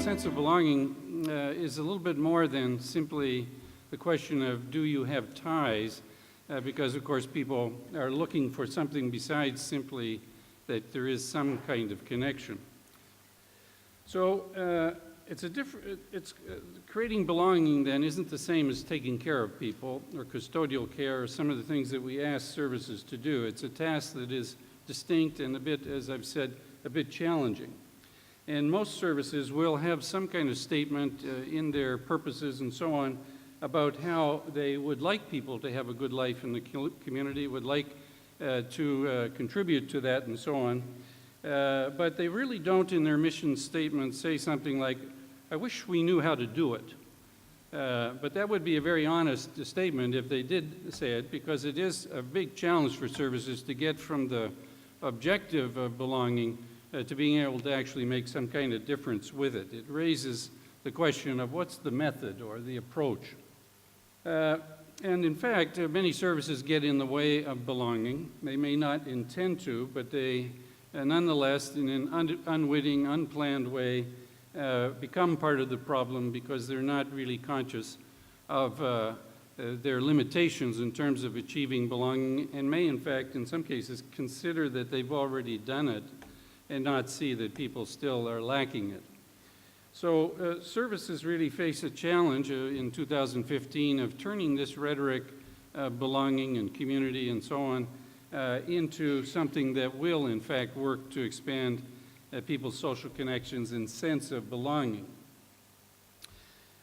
sense of belonging is a little bit more than simply the question of do you have ties, because of course people are looking for something besides simply that there is some kind of connection. So creating belonging then isn't the same as taking care of people or custodial care or some of the things that we ask services to do. It's a task that is distinct and a bit, as I've said, a bit challenging. And most services will have some kind of statement in their purposes and so on about how they would like people to have a good life in the community, would like to contribute to that and so on. But they really don't in their mission statement say something like, I wish we knew how to do it. But that would be a very honest statement if they did say it, because it is a big challenge for services to get from the objective of belonging to being able to actually make some kind of difference with it. It raises the question of what's the method or the approach. And in fact, many services get in the way of belonging. They may not intend to, but they nonetheless, in an unwitting, unplanned way, become part of the problem because they're not really conscious of their limitations in terms of achieving belonging, and may in fact, in some cases, consider that they've already done it and not see that people still are lacking it. So services really face a challenge in 2015 of turning this rhetoric of belonging and community and so on into something that will in fact work to expand people's social connections and sense of belonging.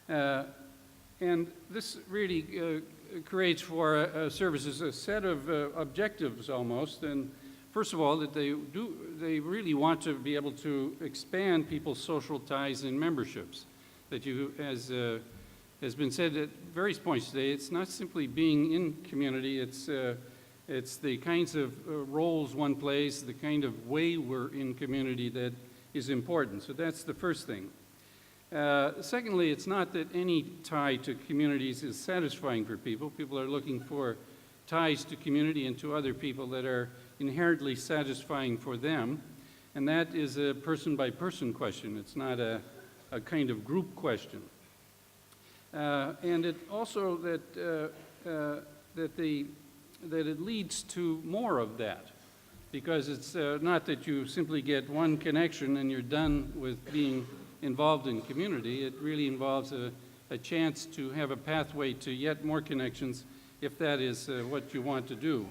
And this really creates for services a set of objectives almost, and first of all, that they really want to be able to expand people's social ties and memberships. That you, as has been said at various points today, it's not simply being in community, it's the kinds of roles one plays, the kind of way we're in community that is important. So that's the first thing. Secondly, it's not that any tie to communities is satisfying for people. People are looking for ties to community and to other people that are inherently satisfying for them, and that is a person-by-person question. It's not a kind of group question. And it also that it leads to more of that, because it's not that you simply get one connection and you're done with being involved in community. It really involves a chance to have a pathway to yet more connections if that is what you want to do.